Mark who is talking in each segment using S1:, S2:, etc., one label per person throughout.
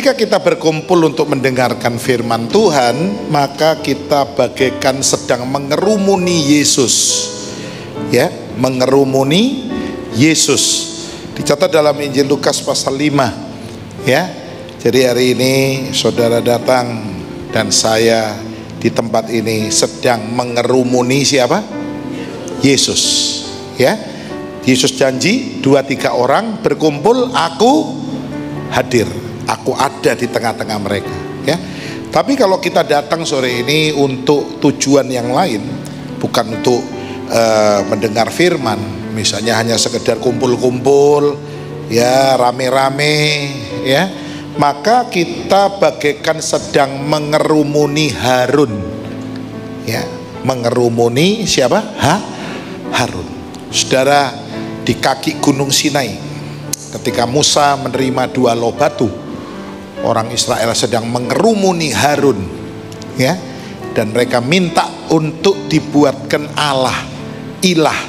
S1: Ketika kita berkumpul untuk mendengarkan firman Tuhan, maka kita bagaikan sedang mengerumuni Yesus. Ya, mengerumuni Yesus. Dicatat dalam Injil Lukas pasal 5. Ya. Jadi hari ini saudara datang dan saya di tempat ini sedang mengerumuni siapa? Yesus. Ya. Yesus janji 2-3 orang berkumpul, aku hadir. Aku ada di tengah-tengah mereka, ya. Tapi kalau kita datang sore ini untuk tujuan yang lain, bukan untuk mendengar firman, misalnya hanya sekedar kumpul-kumpul, ya, rame-rame, ya, maka kita bagaikan sedang mengerumuni Harun, ya, mengerumuni siapa? Harun. Saudara, di kaki Gunung Sinai, ketika Musa menerima 2 loh batu, orang Israel sedang mengerumuni Harun, ya, dan mereka minta untuk dibuatkan ilah,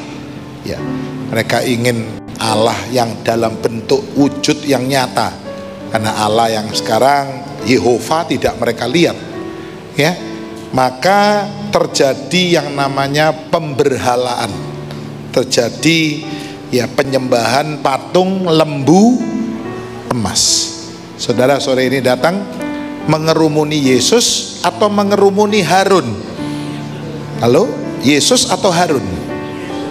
S1: ya. Mereka ingin Allah yang dalam bentuk wujud yang nyata, karena Allah yang sekarang Yehova tidak mereka lihat, ya. Maka terjadi yang namanya pemberhalaan, terjadi ya penyembahan patung lembu emas. Saudara sore ini datang mengerumuni Yesus atau mengerumuni Harun? Halo, Yesus atau Harun?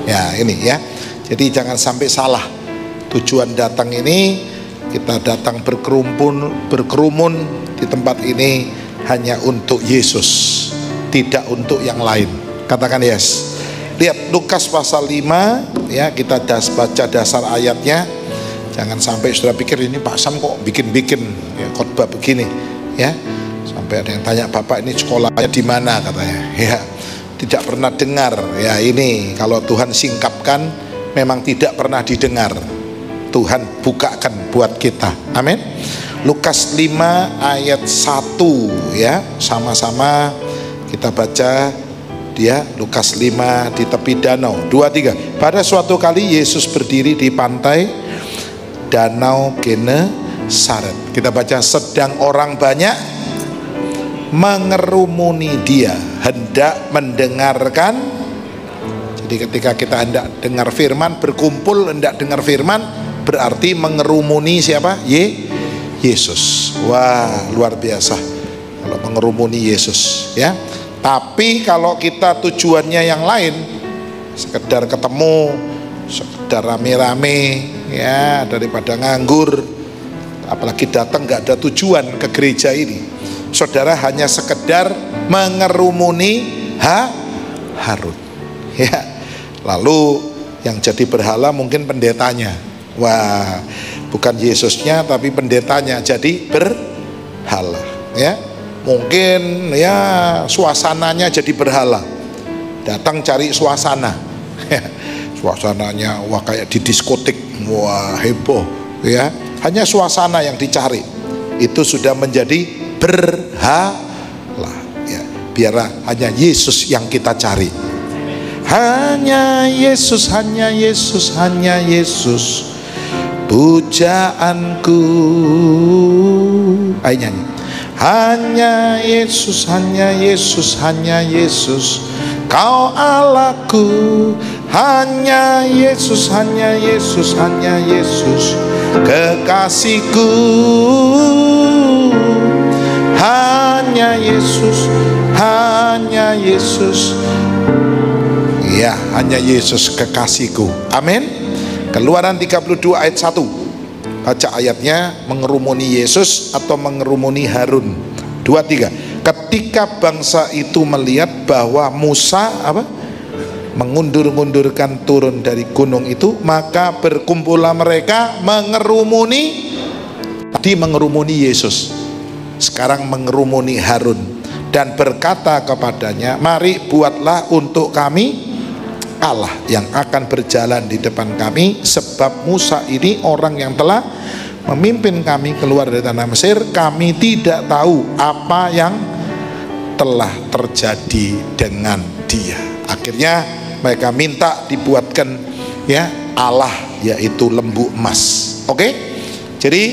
S1: Ya, ini ya. Jadi jangan sampai salah. Tujuan datang ini, kita datang berkerumun di tempat ini hanya untuk Yesus, tidak untuk yang lain. Katakan yes. Lihat Lukas pasal 5, ya, kita baca dasar ayatnya. Jangan sampai saudara pikir ini Pak Sam kok bikin-bikin ya, khotbah begini, ya. Sampai ada yang tanya, Bapak ini sekolahnya di mana, katanya. Ya, tidak pernah dengar. Ya, ini kalau Tuhan singkapkan memang tidak pernah didengar. Tuhan bukakan buat kita. Amin. Lukas 5 ayat 1, ya. Sama-sama kita baca. Dia Lukas 5 di tepi danau. 2-3. Pada suatu kali Yesus berdiri di pantai Danau Genesaret. Kita baca, sedang orang banyak mengerumuni dia, hendak mendengarkan. Jadi ketika kita hendak dengar firman, berkumpul hendak dengar firman, berarti mengerumuni siapa? Yesus. Wah, luar biasa kalau mengerumuni Yesus, ya. Tapi kalau kita tujuannya yang lain, sekedar ketemu, sekedar rame-rame, ya, daripada nganggur, apalagi datang nggak ada tujuan ke gereja ini, saudara hanya sekedar mengerumuni Harun, ya. Lalu yang jadi berhala mungkin pendetanya. Wah, bukan Yesusnya tapi pendetanya jadi berhala, ya. Mungkin ya suasananya jadi berhala, datang cari suasana. Suasananya wah kayak di diskotik, wah heboh, ya. Hanya suasana yang dicari, itu sudah menjadi berhala, ya. Biarlah hanya Yesus yang kita cari. Hanya Yesus, hanya Yesus, hanya Yesus pujaanku. Ayo nyanyi. Hanya Yesus, hanya Yesus, hanya Yesus Kau Allahku. Hanya Yesus, hanya Yesus, hanya Yesus kekasihku. Hanya Yesus, hanya Yesus, ya, hanya Yesus kekasihku. Amin. Keluaran 32 ayat 1. Baca ayatnya, mengerumuni Yesus atau mengerumuni Harun. 2-3. Ketika bangsa itu melihat bahwa Musa mengundur-undurkan turun dari gunung itu, maka berkumpullah mereka mengerumuni. Tadi mengerumuni Yesus, sekarang mengerumuni Harun, dan berkata kepadanya, mari buatlah untuk kami Allah yang akan berjalan di depan kami, sebab Musa ini orang yang telah memimpin kami keluar dari tanah Mesir. Kami tidak tahu apa yang telah terjadi dengan dia. Akhirnya mereka minta dibuatkan, ya, Allah, yaitu lembu emas. Oke? Jadi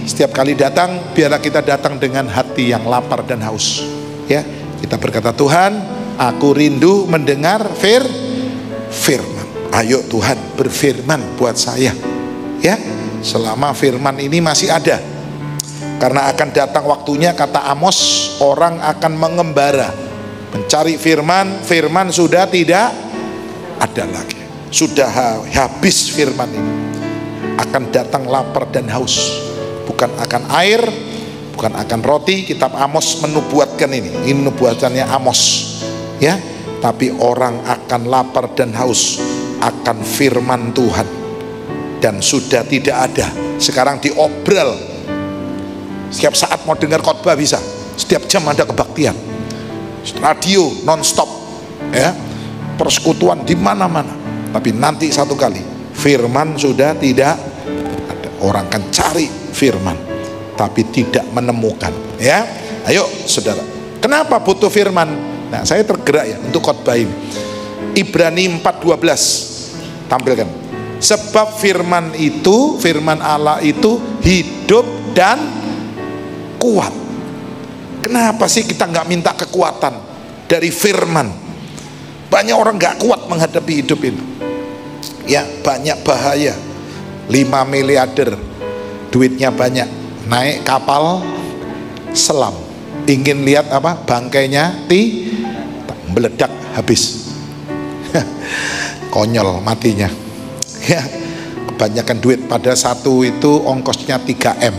S1: setiap kali datang, biarlah kita datang dengan hati yang lapar dan haus. Ya, kita berkata, Tuhan, aku rindu mendengar firman. Ayo Tuhan, berfirman buat saya. Ya, selama firman ini masih ada. Karena akan datang waktunya, kata Amos, orang akan mengembara mencari firman. Firman sudah tidak ada lagi, sudah habis firman ini. Akan datang lapar dan haus, bukan akan air, bukan akan roti. Kitab Amos menubuatkan ini nubuatannya Amos, ya. Tapi orang akan lapar dan haus akan firman Tuhan, dan sudah tidak ada. Sekarang diobral, setiap saat mau dengar khotbah bisa, setiap jam ada kebaktian, radio nonstop, ya, persekutuan di mana-mana. Tapi nanti satu kali firman sudah tidak ada. Orang kan cari firman tapi tidak menemukan. Ya, ayo saudara, kenapa butuh firman? Nah, saya tergerak ya untuk khotbah ini. Ibrani 4:12 tampilkan. Sebab firman itu, firman Allah itu hidup dan kuat. Kenapa sih kita nggak minta kekuatan dari firman? Banyak orang nggak kuat menghadapi hidup ini. Ya, banyak bahaya. 5 miliarder, duitnya banyak, naik kapal selam, ingin lihat apa? Bangkainya meledak, habis. Konyol matinya. Ya, kebanyakan duit, pada satu itu ongkosnya 3M,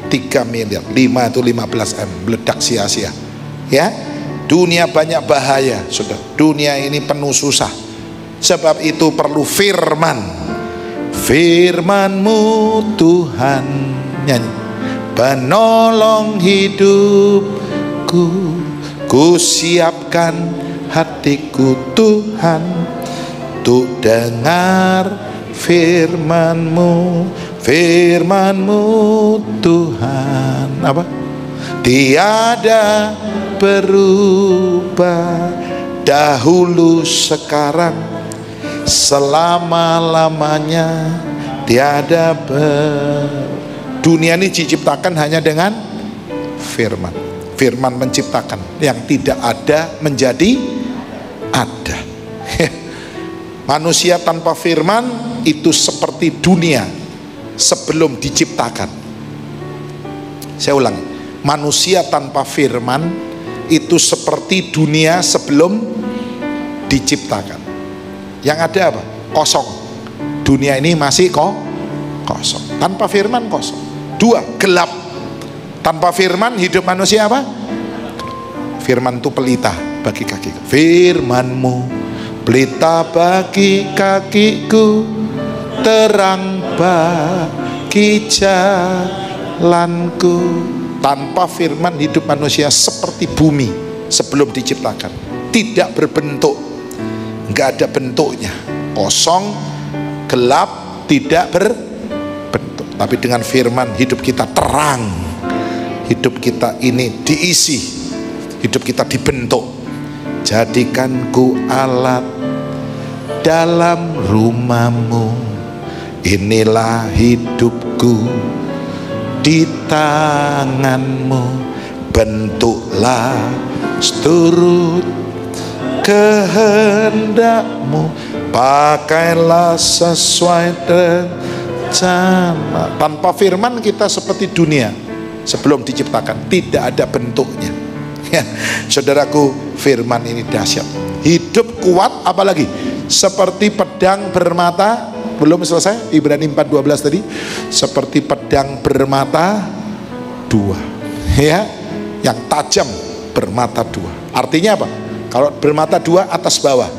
S1: 3 miliar, 5 itu 15M, meledak sia-sia. Ya, dunia banyak bahaya, sudah. Dunia ini penuh susah. Sebab itu perlu firman. Firman-Mu Tuhan, nyanyi, penolong hidupku. Ku siapkan hatiku Tuhan untuk dengar firman-Mu. Firman-Mu Tuhan, apa? Tiada berubah, dahulu sekarang selama-lamanya, tiada dunia ini diciptakan hanya dengan firman. Firman menciptakan yang tidak ada menjadi ada. Manusia tanpa firman itu seperti dunia sebelum diciptakan. Saya ulangi, manusia tanpa firman itu seperti dunia sebelum diciptakan. Yang ada apa? Kosong. Dunia ini masih kosong. Tanpa firman kosong. 2, gelap. Tanpa firman hidup manusia apa? Firman itu pelita bagi kaki. Firman-Mu pelita bagi kakiku, terang bagi jalanku. Tanpa firman hidup manusia seperti bumi sebelum diciptakan, tidak berbentuk, nggak ada bentuknya, kosong, gelap, tidak berbentuk. Tapi dengan firman hidup kita terang, hidup kita ini diisi, hidup kita dibentuk. Jadikan ku alat dalam rumah-Mu, inilah hidupku di tangan-Mu, bentuklah seturut kehendak-Mu, pakailah sesuai rencana. Tanpa firman kita seperti dunia sebelum diciptakan, tidak ada bentuknya. Ya, saudaraku, firman ini dahsyat. Hidup kuat, apalagi seperti pedang bermata. Belum selesai, Ibrani 4:12 tadi, seperti pedang bermata 2, ya, yang tajam, bermata 2. Artinya apa? Kalau bermata 2 atas bawah,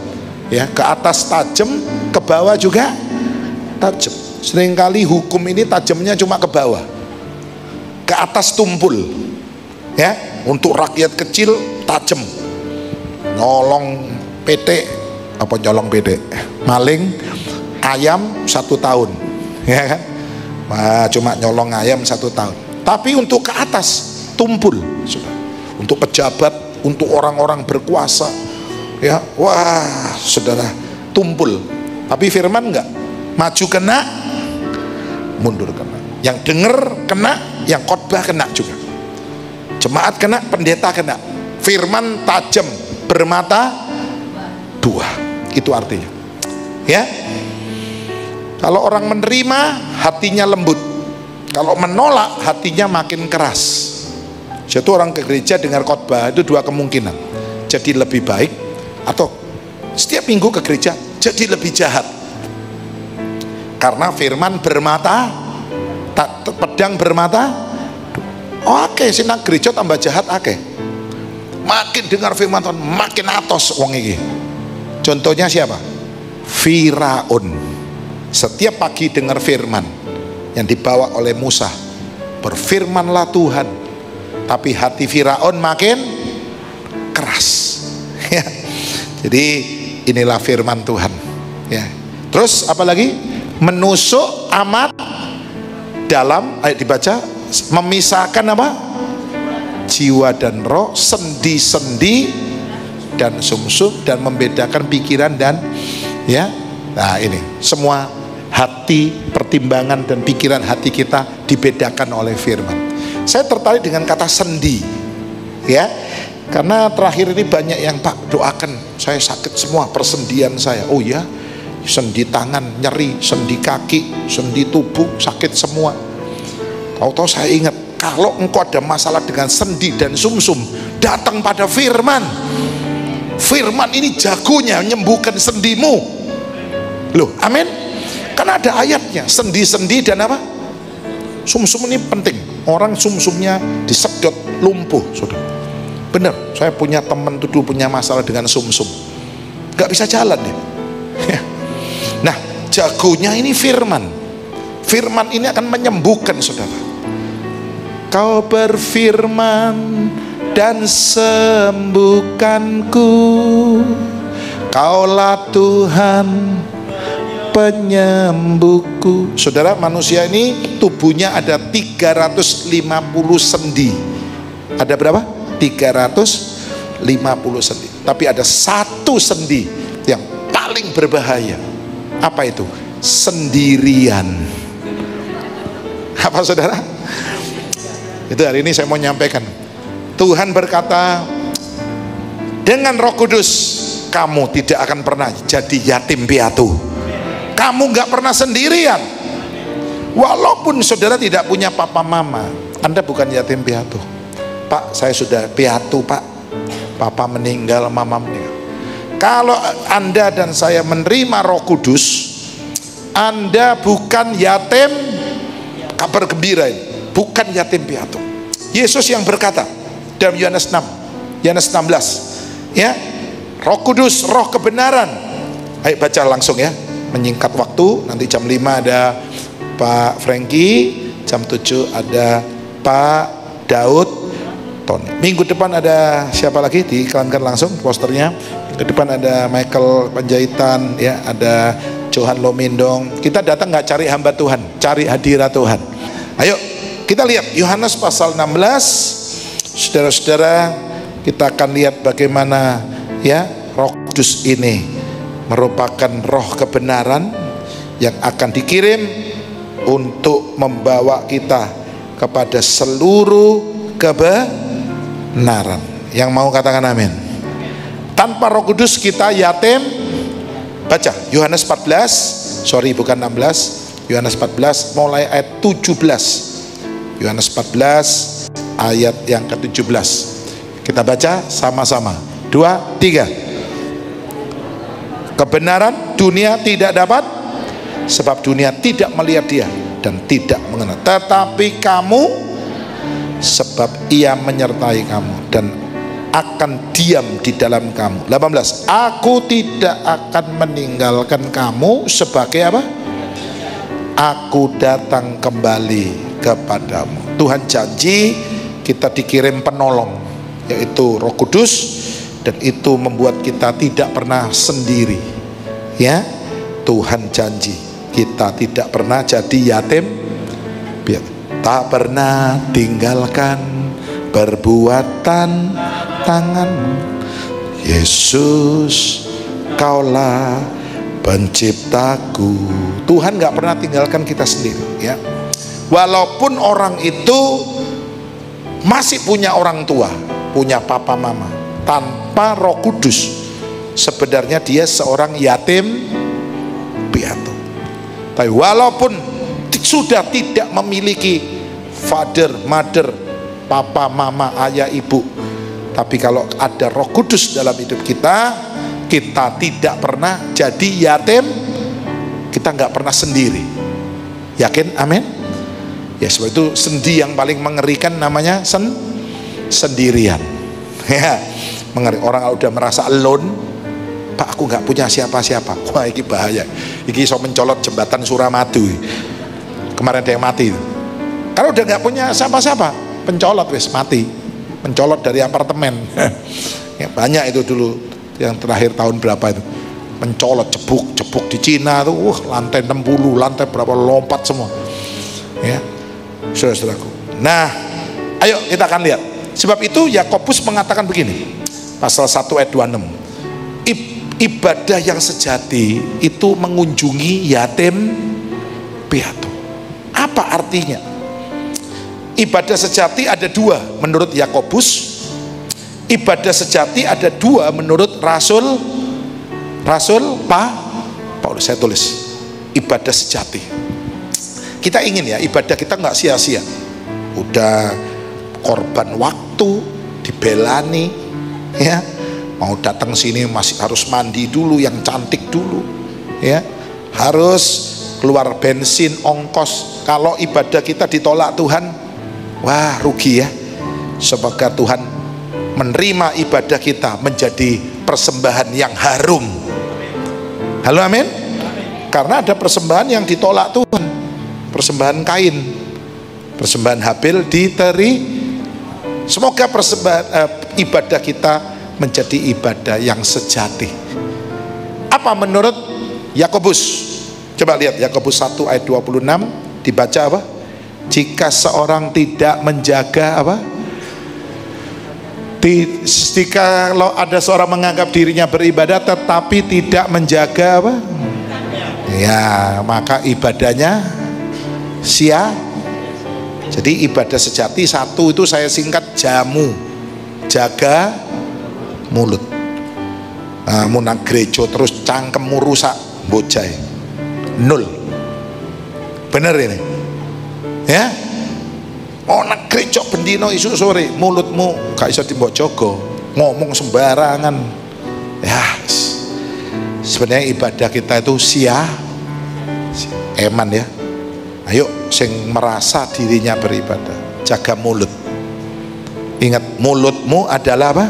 S1: ya, ke atas tajam, ke bawah juga tajam. Seringkali hukum ini tajamnya cuma ke bawah, ke atas tumpul, ya. Untuk rakyat kecil tajam, nyolong PT, apa nyolong PT, maling ayam 1 tahun, ya kan? Nah, cuma nyolong ayam 1 tahun. Tapi untuk ke atas tumpul, sudah. Untuk pejabat, untuk orang-orang berkuasa, ya, wah, saudara, tumpul. Tapi firman enggak, maju kena, mundur kena. Yang denger kena, yang khotbah kena juga. Jemaat kena, pendeta kena. Firman tajam, bermata dua. Itu artinya. Ya. Kalau orang menerima, hatinya lembut. Kalau menolak, hatinya makin keras. Jadi orang ke gereja dengar khotbah itu dua kemungkinan. Jadi lebih baik, atau setiap minggu ke gereja jadi lebih jahat. Karena firman bermata, pedang bermata. Oke, sinang gereja tambah jahat akeh. Makin dengar firman Tuhan, makin atos wong iki. Contohnya siapa? Firaun. Setiap pagi dengar firman yang dibawa oleh Musa. Berfirmanlah Tuhan. Tapi hati Firaun makin keras. Ya. Jadi inilah firman Tuhan. Ya. Terus apa lagi? Menusuk amat dalam, ayo dibaca, memisahkan apa? Jiwa dan roh, sendi-sendi dan sumsum, dan membedakan pikiran dan ya. Nah ini semua hati, pertimbangan dan pikiran hati kita dibedakan oleh firman. Saya tertarik dengan kata sendi, ya, karena terakhir ini banyak yang Pak doakan saya sakit semua persendian saya. Oh ya, sendi tangan nyeri, sendi kaki, sendi tubuh sakit semua. Tahu-tahu saya ingat, kalau engkau ada masalah dengan sendi dan sumsum, datang pada firman. Firman ini jagonya menyembuhkan sendimu. Loh, amin. Karena ada ayatnya, sendi-sendi dan apa? Sumsum ini penting. Orang sumsumnya disedot lumpuh, saudara. Benar, saya punya teman tuh dulu punya masalah dengan sumsum, nggak bisa jalan ya. Nah, jagonya ini firman. Firman ini akan menyembuhkan, saudara. Kau berfirman dan sembuhkanku, Kaulah Tuhan penyembuhku. Saudara, manusia ini tubuhnya ada 350 sendi. Ada berapa? 350 sendi. Tapi ada satu sendi yang paling berbahaya. Apa itu? Sendirian. Apa saudara? Itu hari ini saya mau nyampaikan. Tuhan berkata, dengan Roh Kudus kamu tidak akan pernah jadi yatim piatu. Kamu nggak pernah sendirian. Walaupun saudara tidak punya papa mama, Anda bukan yatim piatu. Pak, saya sudah piatu pak, papa meninggal, mama meninggal. Kalau Anda dan saya menerima Roh Kudus, Anda bukan yatim, kabar gembira ini, bukan yatim piatu. Yesus yang berkata dalam Yohanes 6, Yohanes 16, ya, Roh Kudus, roh kebenaran. Ayo baca langsung ya, menyingkat waktu. Nanti jam 5 ada Pak Frankie, jam 7 ada Pak Daud Tony. Minggu depan ada siapa lagi? Diiklankan langsung posternya. Ke depan ada Michael Panjaitan, ya, ada Johan Lomindong. Kita datang nggak cari hamba Tuhan, cari hadirat Tuhan. Ayo kita lihat Yohanes pasal 16. Saudara-saudara, kita akan lihat bagaimana, ya, Roh Kudus ini merupakan roh kebenaran yang akan dikirim untuk membawa kita kepada seluruh kebenaran. Yang mau katakan amin. Tanpa Roh Kudus kita yatim. Baca Yohanes 14, sorry bukan 16, Yohanes 14 mulai ayat 17. Yohanes 14 ayat yang ke-17. Kita baca sama-sama. 2, 3. Kebenaran dunia tidak dapat, sebab dunia tidak melihat dia dan tidak mengenal. Tetapi kamu, sebab ia menyertai kamu dan akan diam di dalam kamu. 18. Aku tidak akan meninggalkan kamu sebagai apa? Aku datang kembali kepadamu. Tuhan janji kita dikirim penolong, yaitu Roh Kudus, dan itu membuat kita tidak pernah sendiri. Ya, Tuhan janji kita tidak pernah jadi yatim piatu. Tak pernah tinggalkan perbuatan tanganmu, Yesus, Kaulah penciptaku. Tuhan nggak pernah tinggalkan kita sendiri, ya. Walaupun orang itu masih punya orang tua, punya papa mama, tanpa Roh Kudus, sebenarnya dia seorang yatim piatu. Tapi walaupun sudah tidak memiliki father, mother, papa, mama, ayah, ibu, tapi kalau ada Roh Kudus dalam hidup kita, kita tidak pernah jadi yatim, kita nggak pernah sendiri. Yakin? Amin. Ya, sebab itu sendi yang paling mengerikan namanya sendirian. Ya, orang kalau udah merasa alone, Pak, aku nggak punya siapa-siapa. Wah, ini bahaya. Ini so mencolot jembatan Suramadu. Kemarin ada yang mati. Kalau udah nggak punya siapa-siapa, pencolot wis mati. Mencolot dari apartemen. Ya, banyak itu dulu. Yang terakhir tahun berapa itu? Mencolot, jebuk di Cina tuh, lantai 60, lantai berapa, lompat semua. Ya, saudaraku. Nah, ayo kita akan lihat. Sebab itu Yakobus mengatakan begini, pasal 1 ayat 26. Ibadah yang sejati itu mengunjungi yatim piatu. Apa artinya? Ibadah sejati ada dua menurut Yakobus. Ibadah sejati ada dua menurut Rasul Paulus. Saya tulis ibadah sejati. Kita ingin ya ibadah kita nggak sia-sia. Udah korban waktu, dibelani, ya, mau datang sini masih harus mandi dulu yang cantik dulu, ya, harus keluar bensin, ongkos. Kalau ibadah kita ditolak Tuhan, wah rugi ya. Semoga Tuhan menerima ibadah kita menjadi persembahan yang harum. Halo, amin. Karena ada persembahan yang ditolak Tuhan, persembahan Kain, persembahan Habil Semoga persembahan ibadah kita menjadi ibadah yang sejati. Apa menurut Yakobus? Coba lihat Yakobus 1 ayat 26, dibaca apa? Jika seorang tidak menjaga apa? Jika ada seorang menganggap dirinya beribadah tetapi tidak menjaga apa? Ya, maka ibadahnya sia. Jadi ibadah sejati satu itu saya singkat jaga mulut. Munang gereja terus cangkemmu rusak, bocah nol. Bener ini ya. Nak gereja bendino isu sore mulutmu gak iso dimbok jaga, ngomong sembarangan ya. Sebenarnya ibadah kita itu eman ya. Ayo sing merasa dirinya beribadah, jaga mulut. Ingat, mulutmu adalah apa?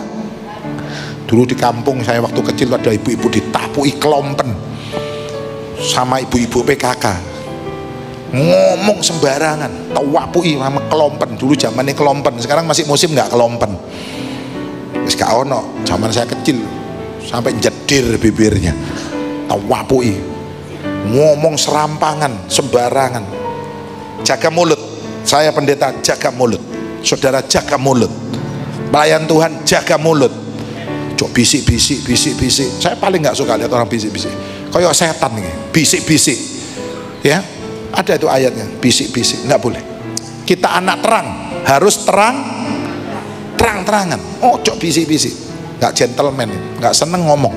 S1: Dulu di kampung saya waktu kecil ada ibu-ibu ditapui kelompen sama ibu-ibu PKK, ngomong sembarangan, tawapui sama kelompen. Dulu zamannya kelompen, sekarang masih musim nggak kelompen. Wis gak ono, zaman saya kecil sampai jedir bibirnya, tawapui, ngomong serampangan, sembarangan. Jaga mulut. Saya pendeta, jaga mulut. Saudara, jaga mulut. Pelayan Tuhan, jaga mulut. Cok bisik-bisik. Saya paling nggak suka lihat orang bisik-bisik. Kayak setan nih, bisik-bisik. Ya, ada itu ayatnya, bisik-bisik, nggak boleh. Kita anak terang, harus terang-terangan. Oh, cok bisik-bisik, nggak gentleman, nggak seneng ngomong.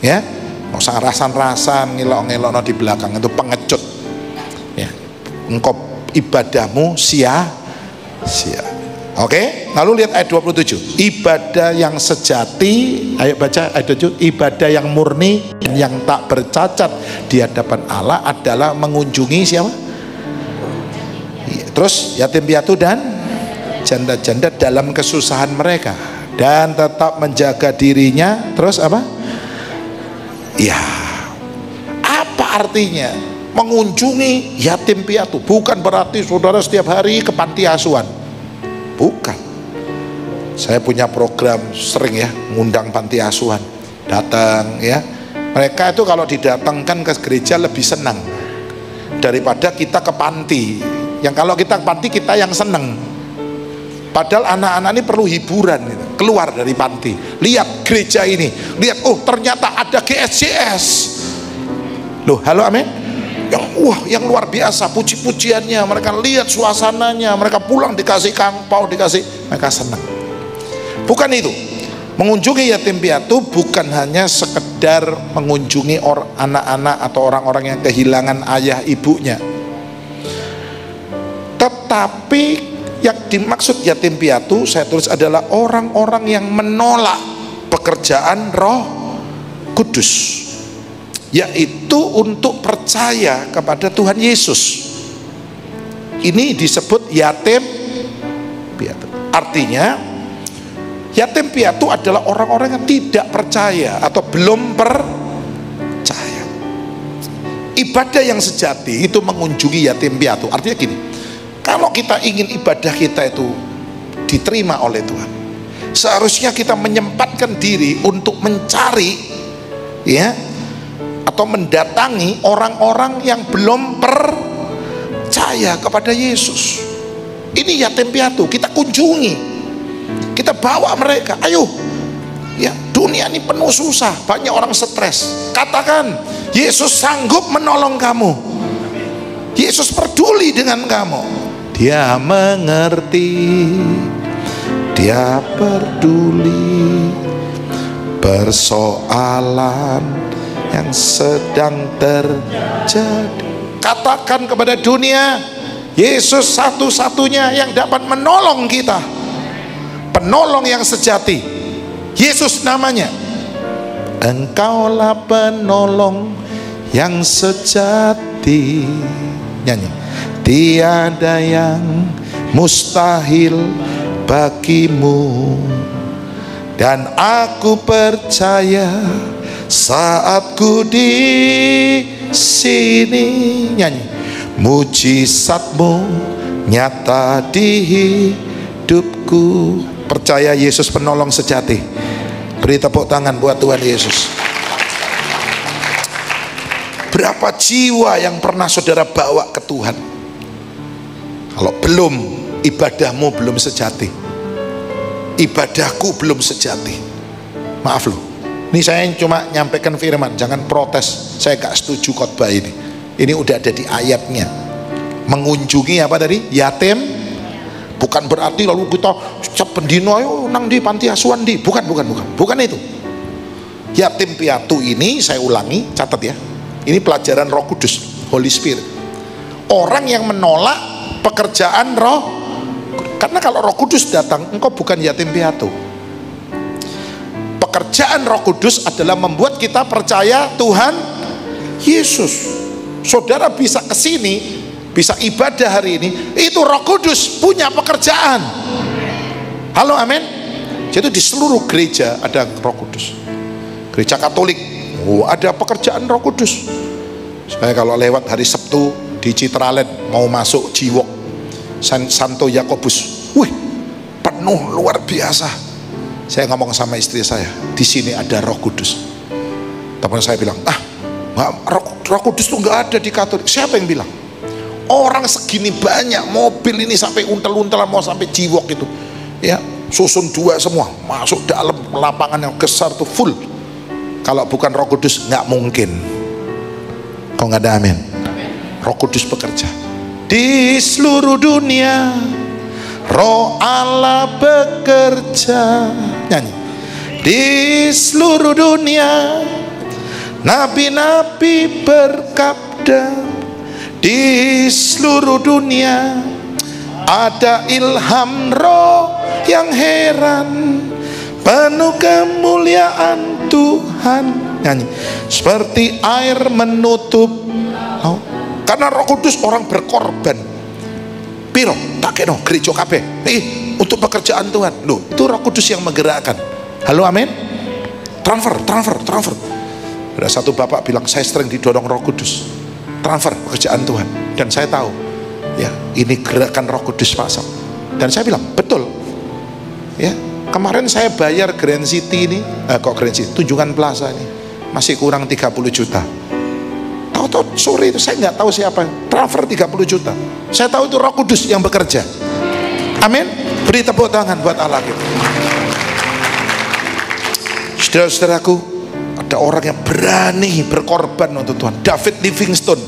S1: Ya, nggak usah rasan-rasan, ngelok-ngelok di belakang, itu pengecut. Ya, engkau ibadahmu sia-sia. Oke, lalu lihat ayat 27. Ibadah yang sejati, ayo baca ayat 27. Ibadah yang murni dan yang tak bercacat di hadapan Allah adalah mengunjungi siapa? Terus yatim piatu dan janda-janda dalam kesusahan mereka, dan tetap menjaga dirinya. Terus apa? Ya, apa artinya mengunjungi yatim piatu? Bukan berarti saudara setiap hari ke panti asuhan, bukan. Saya punya program sering ya, ngundang panti asuhan datang ya. Mereka itu kalau didatangkan ke gereja lebih senang daripada kita ke panti. Yang kalau kita ke panti kita yang senang. Padahal anak-anak ini perlu hiburan gitu. Keluar dari panti, lihat gereja ini, lihat, oh ternyata ada GSJS. Loh, halo, amin. yang luar biasa, puji-pujiannya, mereka lihat suasananya, mereka pulang dikasih angpau, mereka senang. Bukan itu. Mengunjungi yatim piatu bukan hanya sekedar mengunjungi anak-anak atau orang-orang yang kehilangan ayah ibunya, tetapi yang dimaksud yatim piatu saya tulis adalah orang-orang yang menolak pekerjaan Roh Kudus, yaitu untuk percaya kepada Tuhan Yesus. Ini disebut yatim piatu. Artinya yatim piatu adalah orang-orang yang tidak percaya atau belum percaya. Ibadah yang sejati itu mengunjungi yatim piatu. Artinya gini, kalau kita ingin ibadah kita itu diterima oleh Tuhan, seharusnya kita menyempatkan diri untuk mencari, ya, atau mendatangi orang-orang yang belum percaya kepada Yesus. Ini yatim piatu, kita kunjungi, kita bawa mereka. Ayo, ya, dunia ini penuh susah, banyak orang stres. Katakan, Yesus sanggup menolong kamu. Yesus peduli dengan kamu. Dia mengerti, Dia peduli persoalan yang sedang terjadi. Katakan kepada dunia, Yesus satu-satunya yang dapat menolong kita, penolong yang sejati. Yesus namanya. Engkaulah penolong yang sejati. Nyanyi. Tiada yang mustahil bagimu, dan aku percaya saat ku di sini, nyanyi, mujizatmu nyata di hidupku. Percaya Yesus penolong sejati. Beri tepuk tangan buat Tuhan Yesus. Berapa jiwa yang pernah saudara bawa ke Tuhan? Kalau belum, ibadahmu belum sejati, ibadahku belum sejati. Maaf loh, ini saya cuma nyampaikan firman, jangan protes. Saya gak setuju khotbah ini. Ini udah ada di ayatnya. Mengunjungi apa tadi? Yatim. Bukan berarti lalu kita cap pendino ayo nang di panti asuhan di. Bukan itu. Yatim piatu ini, saya ulangi, catat ya. Ini pelajaran Roh Kudus, Holy Spirit. Orang yang menolak pekerjaan Roh, karena kalau Roh Kudus datang, engkau bukan yatim piatu. Pekerjaan Roh Kudus adalah membuat kita percaya Tuhan Yesus. Saudara bisa kesini, bisa ibadah hari ini, itu Roh Kudus punya pekerjaan. Halo, amin. Jadi di seluruh gereja ada Roh Kudus. Gereja Katolik, oh, ada pekerjaan Roh Kudus. Saya kalau lewat hari Sabtu di Citraland mau masuk Jiwok Santo Yakobus, wih, penuh luar biasa. Saya ngomong sama istri saya, di sini ada Roh Kudus. Teman saya bilang, Roh Kudus tuh nggak ada di Katolik. Siapa yang bilang? Orang segini banyak, mobil ini sampai untel-untelan mau sampai Jiwok itu, ya, susun dua semua, masuk dalam lapangan yang besar tuh full. Kalau bukan Roh Kudus nggak mungkin. Kau nggak ada amin? Roh Kudus bekerja di seluruh dunia. Roh Allah bekerja, nyanyi, di seluruh dunia. Nabi-nabi berkabda, di seluruh dunia. Ada ilham Roh yang heran, penuh kemuliaan Tuhan, nyanyi, seperti air menutup. Karena Roh Kudus orang berkorban. Piro tak keno gereja kabeh untuk pekerjaan Tuhan. Loh, itu Roh Kudus yang menggerakkan. Halo, amin. Transfer. Ada satu bapak bilang, saya sering didorong Roh Kudus, transfer pekerjaan Tuhan. Dan saya tahu, ya, ini gerakan Roh Kudus masuk. Dan saya bilang, betul. Ya, kemarin saya bayar Grand City ini, Grand City, Tunjungan Plaza ini masih kurang 30 juta. Tahu-tahu sore itu saya nggak tahu siapa transfer 30 juta. Saya tahu itu Roh Kudus yang bekerja. Amin. Beri tepuk tangan buat Allah kita. Saudara-saudaraku, ada orang yang berani berkorban untuk Tuhan. David Livingstone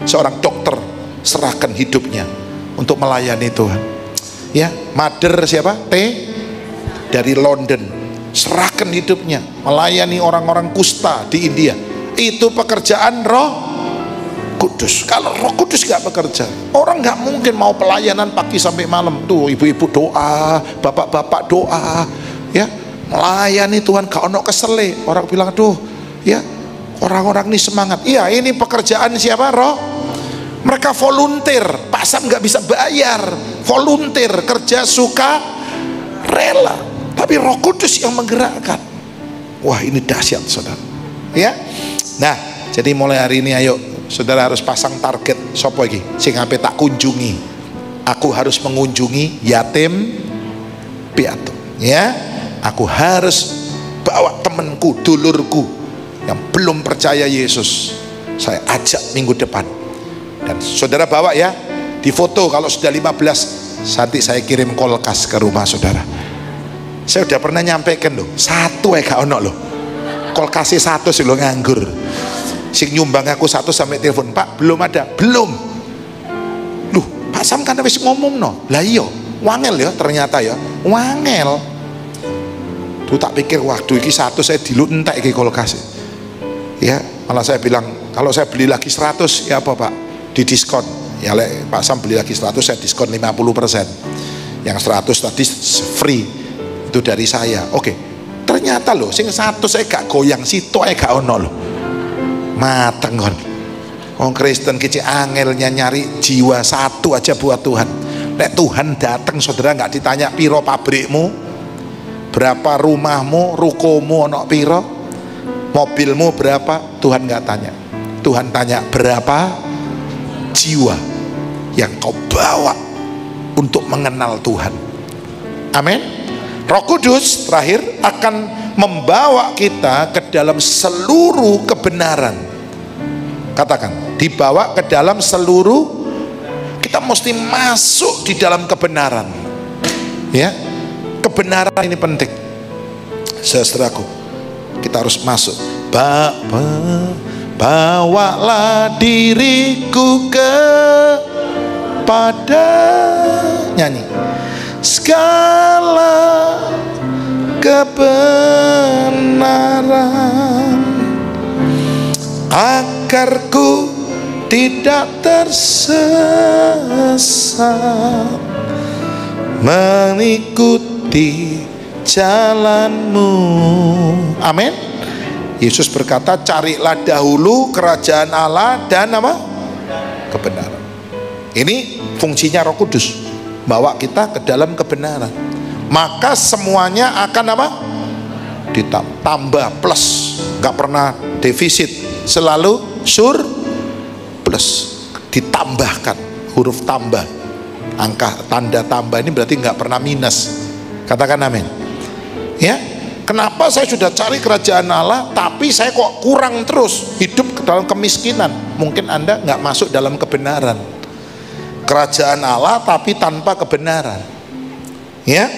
S1: seorang dokter serahkan hidupnya untuk melayani Tuhan. Ya, Mother siapa? T dari London, serahkan hidupnya melayani orang-orang kusta di India. Itu pekerjaan Roh Kudus. Kalau Roh Kudus gak bekerja, orang gak mungkin mau pelayanan pagi sampai malam. Tuh ibu-ibu doa, bapak-bapak doa, ya melayani Tuhan gak ono kesele. Orang bilang tuh, ya orang-orang ini semangat. Iya, ini pekerjaan siapa? Roh. Mereka volunteer. Pak Sam gak bisa bayar, volunteer, kerja suka rela. Tapi Roh Kudus yang menggerakkan. Wah, ini dahsyat, saudara. Ya, nah, jadi mulai hari ini ayo saudara harus pasang target. Sopo iki sing ape tak kunjungi. Aku harus mengunjungi yatim piatu. Ya, aku harus bawa temanku, dulurku yang belum percaya Yesus. Saya ajak minggu depan. Dan saudara bawa ya, di foto kalau sudah 15, nanti saya kirim kolkas ke rumah saudara. Saya udah pernah nyampaikan loh, satu gak ono loh. Kolkasnya satu sih lo nganggur. Sing nyumbang aku satu sampai telepon, Pak belum ada, belum. Loh, Pak Sam kan wis ngomong no. Lah iya, wangel ya ternyata ya, wangel. Tuh tak pikir waktu iki satu saya dilut entek iki kolkas. Ya, malah saya bilang kalau saya beli lagi 100 ya apa Pak? Di diskon. Ya le, Pak Sam beli lagi 100 saya diskon 50%. Yang 100 tadi free. Itu dari saya. Oke. Ternyata loh sing satu saya gak goyang situ gak ono loh. Mateng kon. Wong Kristen kecil angelnya nyari jiwa satu aja buat Tuhan. Nek Tuhan datang saudara nggak ditanya piro pabrikmu, berapa rumahmu, rukomu ono piro, mobilmu berapa, Tuhan nggak tanya. Tuhan tanya berapa jiwa yang kau bawa untuk mengenal Tuhan. Amin. Roh Kudus terakhir akan membawa kita ke dalam seluruh kebenaran. Katakan, dibawa ke dalam seluruh, kita mesti masuk di dalam kebenaran. Ya, kebenaran ini penting. Saudaraku, kita harus masuk. Bawalah diriku kepada, nyanyi, segala kebenaran, agar ku tidak tersesat, mengikuti jalanmu. Amin. Yesus berkata, carilah dahulu kerajaan Allah dan apa? Kebenaran. Ini fungsinya Roh Kudus, bawa kita ke dalam kebenaran. Maka semuanya akan apa? Ditambah, plus, nggak pernah defisit, selalu surplus, ditambahkan, huruf tambah, angka tanda tambah ini berarti nggak pernah minus. Katakan amin. Ya, kenapa saya sudah cari kerajaan Allah tapi saya kok kurang terus, hidup dalam kemiskinan? Mungkin Anda nggak masuk dalam kebenaran. Kerajaan Allah tapi tanpa kebenaran. Ya,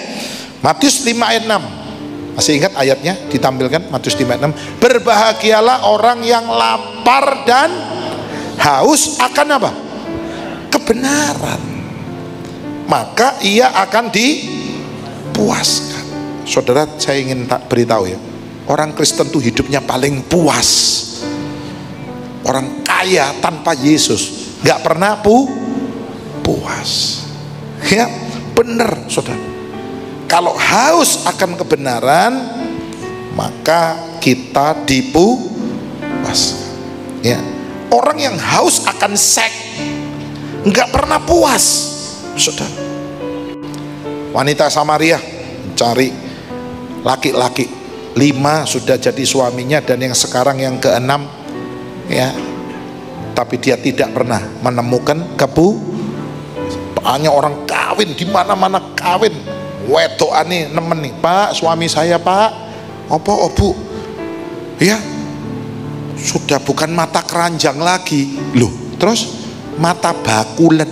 S1: Matius 5 ayat 6. Masih ingat ayatnya ditampilkan? Matius 5 ayat 6. Berbahagialah orang yang lapar dan haus akan apa? Kebenaran, maka ia akan dipuaskan. Saudara, saya ingin beritahu ya, orang Kristen tuh hidupnya paling puas. Orang kaya tanpa Yesus nggak pernah puas. Ya, benar saudara. Kalau haus akan kebenaran, maka kita dipuaskan. Ya, orang yang haus akan seks nggak pernah puas, saudara. Wanita Samaria mencari laki-laki 5 sudah jadi suaminya, dan yang sekarang yang ke-6, ya, tapi dia tidak pernah menemukan hanya orang kawin di mana-mana kawin. Wedokane nemen nih, Pak, suami saya Pak, apa Bu? Ya, sudah bukan mata keranjang lagi, loh. Terus mata bakulen,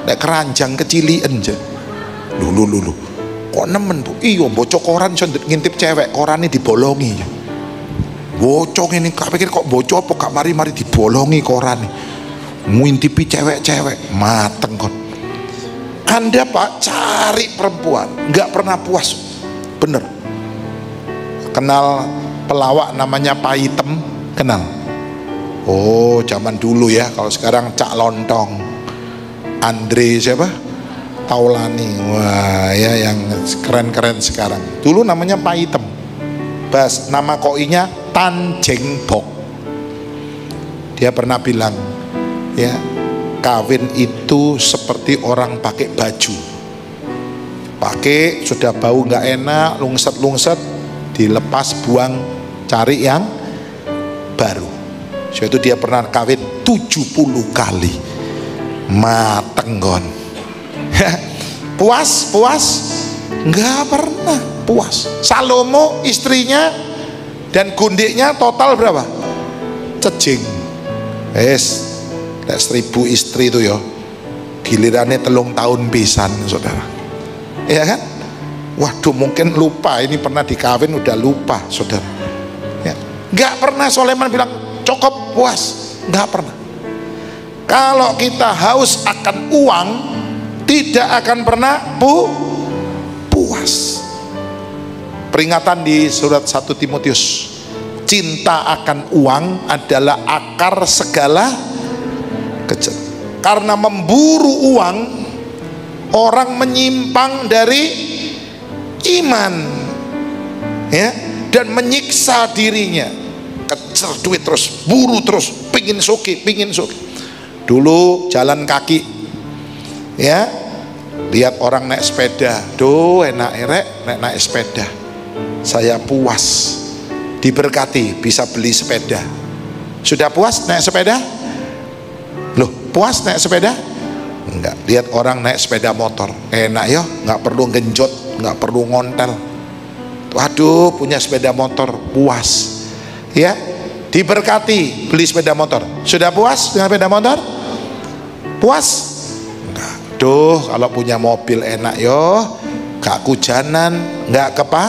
S1: nek keranjang kecilien aja. Lu. Kok nemen Bu? Iya, bocok koran ngintip cewek, korannya dibolongi. Bocok ini, kak pikir kok bocok apa, kak mari-mari dibolongi koran. ngintipi cewek-cewek, mateng kon. Anda Pak cari perempuan, nggak pernah puas, bener. Kenal pelawak namanya Pak Item, kenal? Oh zaman dulu ya, kalau sekarang Cak Lontong, Andre siapa? Taulani, wah ya yang keren-keren sekarang. Dulu namanya Pak Item, Bas, nama koinya Tan Jeng Bok. Dia pernah bilang, ya kawin itu seperti orang pakai baju, pakai sudah bau nggak enak, lungset-lungset, dilepas buang, cari yang baru. So itu dia pernah kawin 70 kali, mateng gon. Puas? Nggak pernah puas. Salomo istrinya dan gundiknya total berapa? Cejing. 1000 istri itu ya, gilirannya 3 tahun pisan saudara, ya kan? Waduh mungkin lupa, ini pernah dikawin udah lupa saudara ya. Nggak pernah Soleman bilang cukup puas, nggak pernah. Kalau kita haus akan uang, tidak akan pernah puas. Peringatan di surat 1 Timotius, cinta akan uang adalah akar segala kejahatan. Karena memburu uang, orang menyimpang dari iman, ya, dan menyiksa dirinya. Kejar duit terus, buru terus, pingin suki. Dulu jalan kaki, ya, lihat orang naik sepeda, duh enak erek naik sepeda, saya puas, diberkati bisa beli sepeda. Sudah puas naik sepeda? Loh, puas naik sepeda? Enggak. Lihat orang naik sepeda motor, enak ya, nggak perlu genjot, nggak perlu ngontel. Waduh, punya sepeda motor, puas. Ya, diberkati beli sepeda motor. Sudah puas dengan sepeda motor? Puas? Enggak. Duh, kalau punya mobil enak yo, gak kujanan, nggak kepa.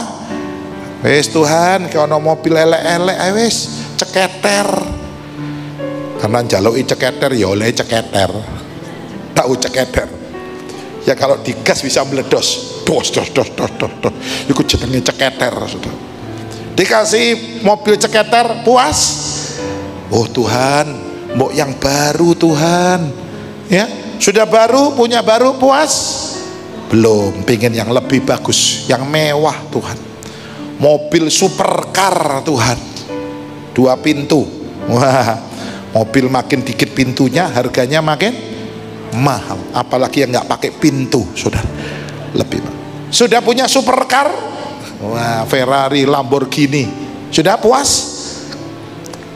S1: Wes Tuhan, kalau mobil elek-elek, wes ceketer. Karena jalui ceketer, ya oleh ceketer. Tahu ceketer? Ya kalau digas bisa meledos. Dos. Itu jenenge ceketer, sudah. Dikasih mobil ceketer, puas? Oh Tuhan, mbok yang baru Tuhan. Ya, sudah baru, punya baru, puas? Belum, pengen yang lebih bagus, yang mewah Tuhan. Mobil supercar Tuhan, 2 pintu. Wah, mobil makin dikit pintunya, harganya makin mahal. Apalagi yang nggak pakai pintu, saudara, lebih mahal. Sudah punya supercar, wah, Ferrari, Lamborghini, sudah puas?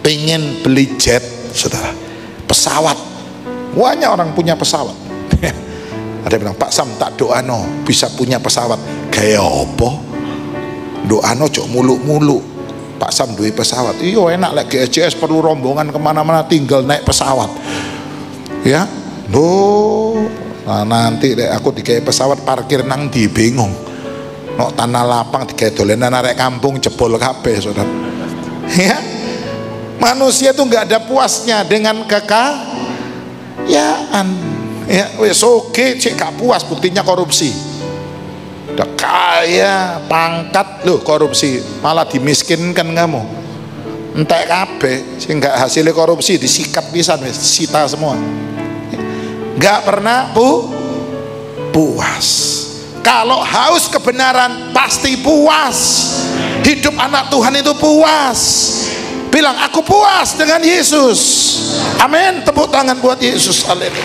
S1: Pengen beli jet, saudara, pesawat. Banyak orang punya pesawat. Ada yang bilang, Pak Sam tak doa no bisa punya pesawat. Kayak apa? Doa no cok muluk-muluk. Pak Sam duwe pesawat. Iyo enak lagi, GSJS perlu rombongan kemana-mana tinggal naik pesawat. Ya, nah, nanti deh aku dikai pesawat parkir nang di bingung. No tanah lapang dikai dolenan arek kampung jebol kabeh saudara. Ya, manusia tuh nggak ada puasnya dengan kekayaan. Ya, wes oke, cek gak puas, buktinya korupsi. Udah kaya, pangkat, loh korupsi, malah dimiskinkan kamu. Entek kabeh, sehingga hasilnya korupsi disikat pisan, sita semua. Gak pernah puas. Kalau haus kebenaran pasti puas. Hidup anak Tuhan itu puas. Bilang aku puas dengan Yesus. Amin. Tepuk tangan buat Yesus. Haleluya.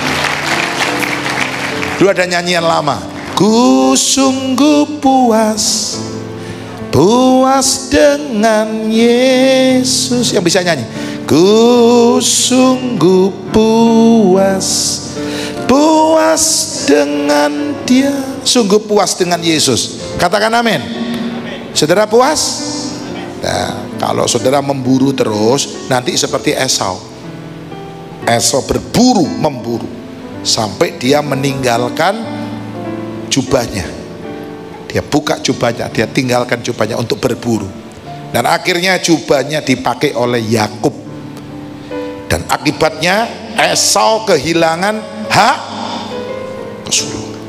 S1: Dulu ada nyanyian lama, ku sungguh puas, puas dengan Yesus. Yang bisa nyanyi, ku sungguh puas, puas dengan Dia. Sungguh puas dengan Yesus. Katakan amin. Saudara puas? Nah, kalau saudara memburu terus, nanti seperti Esau. Esau berburu, memburu, sampai dia meninggalkan jubahnya. Dia buka jubahnya, dia tinggalkan jubahnya untuk berburu. Dan akhirnya jubahnya dipakai oleh Yakub. Dan akibatnya Esau kehilangan hak kesulungan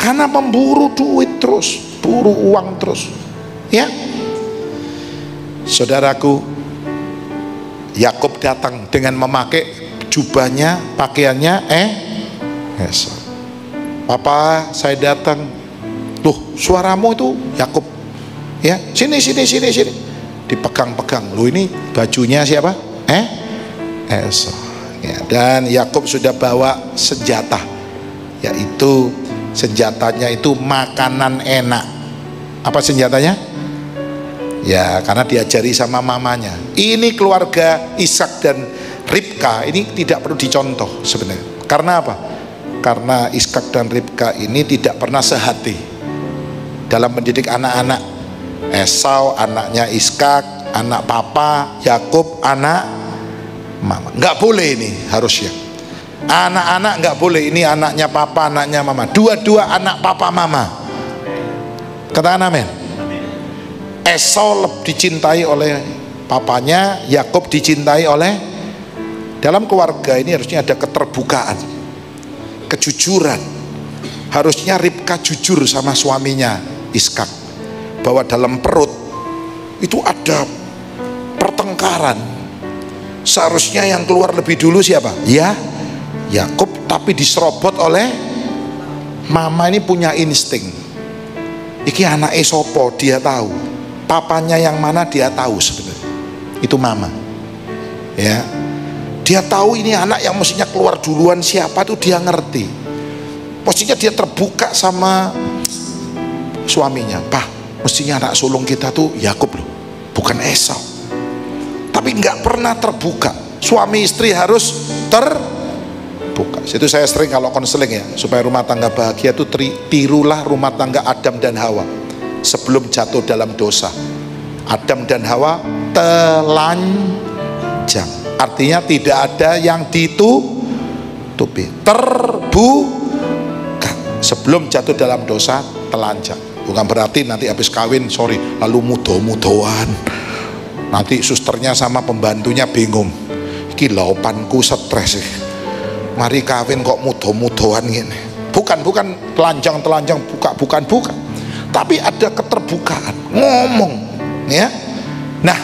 S1: karena memburu duit terus, buru uang terus. Ya, saudaraku, Yakub datang dengan memakai jubahnya, pakaiannya Esau. Papa, saya datang. Loh, suaramu itu Yakub. Ya, sini. Dipegang-pegang. Loh, ini bajunya siapa? Esau. Ya, dan Yakub sudah bawa senjata, yaitu senjatanya itu makanan enak. Apa senjatanya? Ya, karena diajari sama mamanya. Ini keluarga Ishak dan Ribka ini tidak perlu dicontoh sebenarnya. Karena apa? Karena Ishak dan Ribka ini tidak pernah sehati dalam mendidik anak-anak. Esau anaknya Ishak, anak papa. Yakub anak mama. Nggak boleh ini harusnya. Anak-anak nggak boleh. Ini anaknya papa, anaknya mama. Dua-dua anak papa mama. Katakan amin. Esau dicintai oleh papanya, Yakub dicintai oleh. Dalam keluarga ini harusnya ada keterbukaan, kejujuran. Harusnya Ribka jujur sama suaminya Ishak, bahwa dalam perut itu ada pertengkaran. Seharusnya yang keluar lebih dulu siapa? Ya, Yakub, tapi diserobot oleh mama. Ini punya insting. Iki anak sopo, dia tahu. Papanya yang mana dia tahu sebenarnya. Itu mama. Ya, dia tahu ini anak yang mestinya keluar duluan siapa tuh dia ngerti. Mestinya dia terbuka sama suaminya. Pak, mestinya anak sulung kita tuh Yakub loh, bukan Esau. Tapi nggak pernah terbuka. Suami istri harus terbuka. Itu saya sering kalau konseling ya, supaya rumah tangga bahagia itu tirulah rumah tangga Adam dan Hawa sebelum jatuh dalam dosa. Adam dan Hawa telanjang, artinya tidak ada yang ditutupi, terbuka. Sebelum jatuh dalam dosa telanjang. Bukan berarti nanti habis kawin lalu mudo-mudoan. Nanti susternya sama pembantunya bingung. Iki laupanku stres sih. Mari kawin kok mudo-mudoan gini. Bukan telanjang bukan. Tapi ada keterbukaan, ngomong, ya. Nah,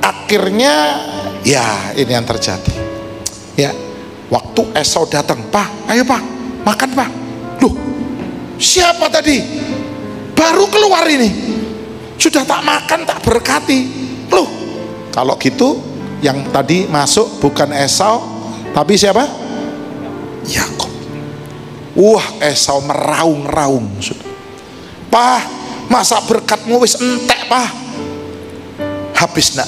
S1: akhirnya ya ini yang terjadi. Ya, waktu Esau datang, Pak, ayo Pak, makan Pak. Loh, siapa tadi? Baru keluar ini. Sudah tak makan, tak berkati. Loh, kalau gitu yang tadi masuk bukan Esau tapi siapa? Yakub. Wah, Esau meraung-raung. Pak, masa berkatmu wis entek, Pak? Habis nak.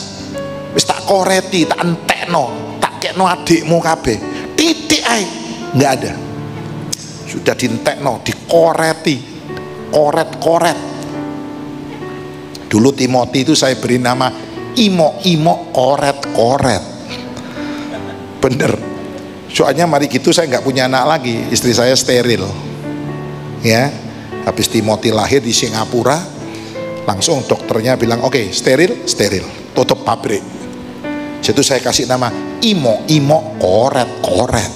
S1: Wis tak koreti, tak entekno, tak kekno adikmu kabeh. Titik ae, enggak ada. Sudah dientekno, dikoreti, koret-koret. Dulu Timothy itu saya beri nama Imo koret-koret. Bener. Soalnya mari gitu saya nggak punya anak lagi, istri saya steril. Ya, habis Timothy lahir di Singapura, langsung dokternya bilang oke, steril, tutup pabrik. Situ saya kasih nama Imo koret-koret.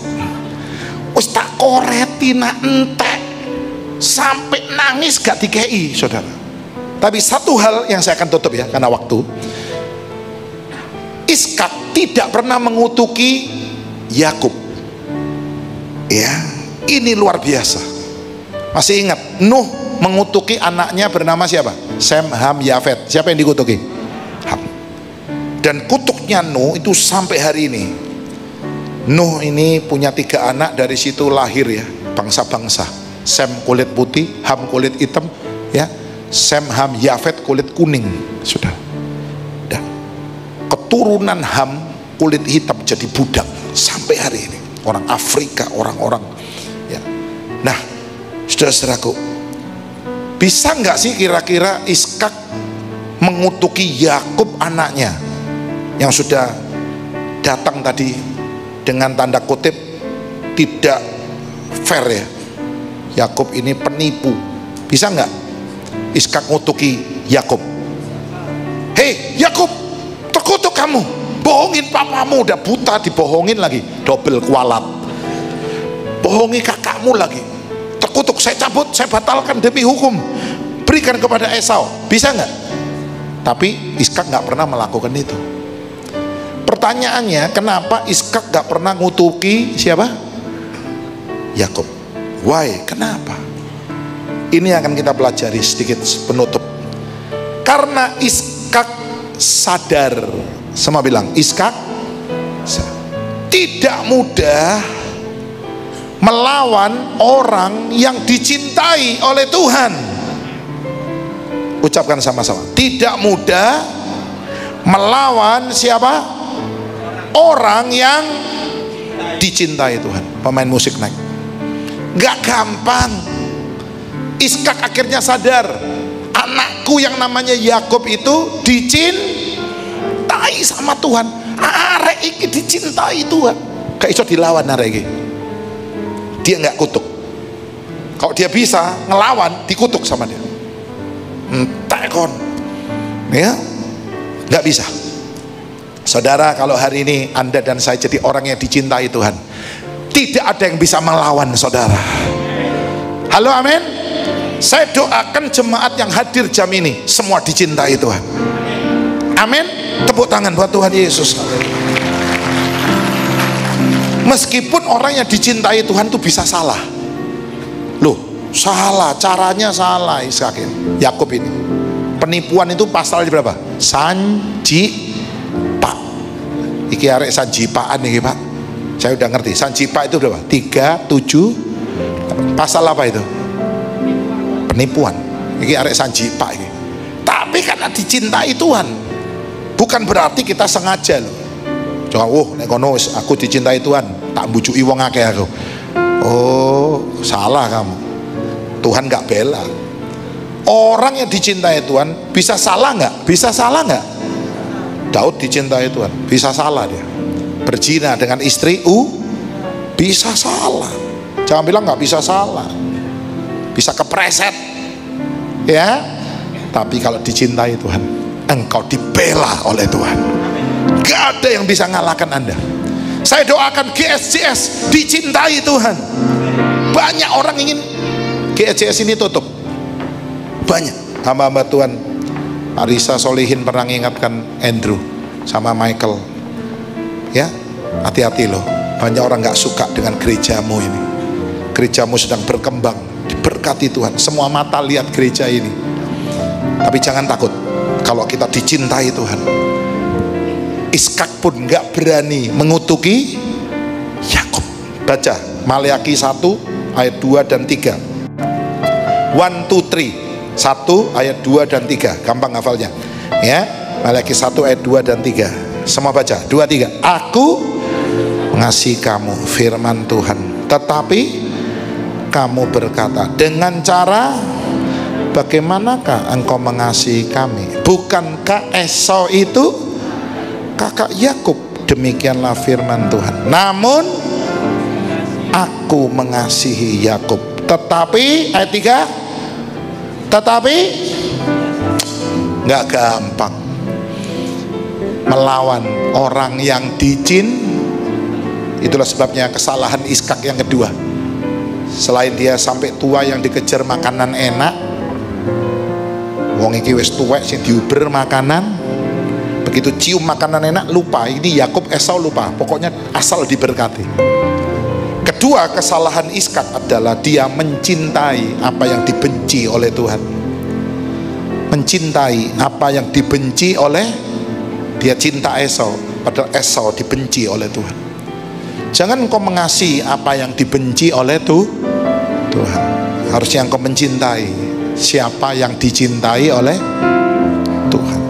S1: Wis tak koreti nak entek sampai nangis gak dikei, saudara. Tapi satu hal yang saya akan tutup ya karena waktu. Ishak tidak pernah mengutuki Yakub. Ya, ini luar biasa. Masih ingat Nuh mengutuki anaknya bernama siapa? Sem, Ham, Yafet. Siapa yang dikutuki? Ham. Dan kutuknya Nuh itu sampai hari ini. Nuh ini punya 3 anak, dari situ lahir ya bangsa-bangsa. Sem kulit putih, Ham kulit hitam, ya. Sem, Ham, Yafet kulit kuning, sudah. Dan keturunan Ham kulit hitam jadi budak sampai hari ini. Orang Afrika, orang-orang ya. Nah, saudara-saudaraku, bisa nggak sih kira-kira Ishak mengutuki Yakub anaknya yang sudah datang tadi dengan tanda kutip tidak fair ya? Yakub ini penipu. Bisa nggak Ishak ngutuki Yakub? Hei Yakub, terkutuk kamu, bohongin papamu, udah buta dibohongin lagi, double kualat. Bohongi kakakmu lagi, terkutuk, saya cabut, saya batalkan demi hukum, berikan kepada Esau. Bisa nggak? Tapi Iskak nggak pernah melakukan itu. Pertanyaannya, kenapa Iskak nggak pernah ngutuki siapa? Yakub. Why? Kenapa? Ini akan kita pelajari sedikit penutup. Karena Iskak sadar, semua bilang Iskak tidak mudah melawan orang yang dicintai oleh Tuhan. Ucapkan sama-sama, tidak mudah melawan siapa? Orang yang dicintai Tuhan. Pemain musik naik, gak gampang. Iskak akhirnya sadar, anakku yang namanya Yakub itu dicintai sama Tuhan. Arek iki dicintai Tuhan, gak iso dilawan arek iki. Dia nggak kutuk. Kalau dia bisa ngelawan, dikutuk sama dia. Entek kon, ya, nggak bisa. Saudara, kalau hari ini Anda dan saya jadi orang yang dicintai Tuhan, tidak ada yang bisa melawan saudara. Halo, amin. Saya doakan jemaat yang hadir jam ini semua dicintai Tuhan. Amin. Tepuk tangan buat Tuhan Yesus. Meskipun orang yang dicintai Tuhan itu bisa salah. Loh, salah, caranya salah. Yakub ini penipuan itu pasal berapa? Sanjipa. Iki arek sanjipaan nih Pak. Saya udah ngerti. Sanjipa itu berapa? 37. Pasal apa itu? Penipuan. Iki arek sanjipa ini. Tapi karena dicintai Tuhan, bukan berarti kita sengaja loh. Jangan, nek kono aku dicintai Tuhan, tak bujuki wong akeh aku. Oh, salah kamu. Tuhan nggak bela. Orang yang dicintai Tuhan bisa salah nggak? Bisa salah nggak? Daud dicintai Tuhan, bisa salah dia. Berzina dengan istri bisa salah. Jangan bilang nggak bisa salah. Bisa kepreset, ya. Tapi kalau dicintai Tuhan, engkau dibela oleh Tuhan. Gak ada yang bisa ngalahkan Anda. Saya doakan GSJS dicintai Tuhan. Banyak orang ingin GSJS ini tutup. Banyak hamba-hamba Tuhan. Arisa Solihin pernah mengingatkan Andrew sama Michael, ya, hati-hati loh. Banyak orang gak suka dengan gerejamu ini. Gerejamu sedang berkembang, diberkati Tuhan. Semua mata lihat gereja ini. Tapi jangan takut, kalau kita dicintai Tuhan. Iskak pun gak berani mengutuki Yakub. Baca Maleakhi 1 ayat 2 dan 3. 1, 2, 3. 1 ayat 2 dan 3. Gampang hafalnya, ya. Maleakhi 1 ayat 2 dan 3. Semua baca, 2, 3. Aku mengasihi kamu, firman Tuhan, tetapi kamu berkata, dengan cara bagaimanakah engkau mengasihi kami? Bukankah Esau itu kakak Yakub? Demikianlah firman Tuhan. Namun aku mengasihi Yakub, tetapi ayat 3, tetapi nggak gampang melawan orang yang Itulah sebabnya kesalahan Iskak yang kedua. Selain dia sampai tua yang dikejar makanan enak, wong iki wis tuwek sing diuber makanan, begitu cium makanan enak lupa. Ini Yakub, Esau lupa. Pokoknya asal diberkati. Kedua kesalahan Iskak adalah dia mencintai apa yang dibenci oleh Tuhan. Mencintai apa yang dibenci oleh, dia cinta Esau, padahal Esau dibenci oleh Tuhan. Jangan engkau mengasihi apa yang dibenci oleh Tuhan. Harusnya engkau mencintai siapa yang dicintai oleh Tuhan.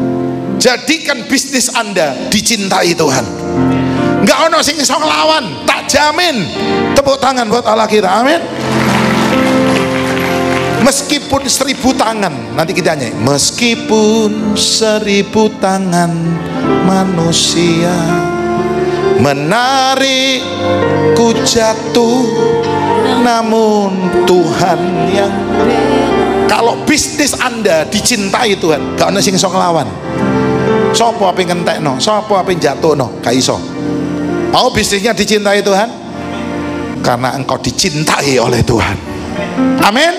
S1: Jadikan bisnis Anda dicintai Tuhan. Nggak ono sing iso nglawan, tak jamin. Tepuk tangan buat Allah kita, amin. Meskipun 1000 tangan, nanti kita nyanyi, meskipun 1000 tangan manusia menarikku jatuh, namun Tuhan yang. Kalau bisnis Anda dicintai Tuhan, gak ada sing iso nglawan. Sopo ape ngentekno, sopo ape jatuhno, gak iso. Mau bisnisnya dicintai Tuhan? Karena engkau dicintai oleh Tuhan. Amin.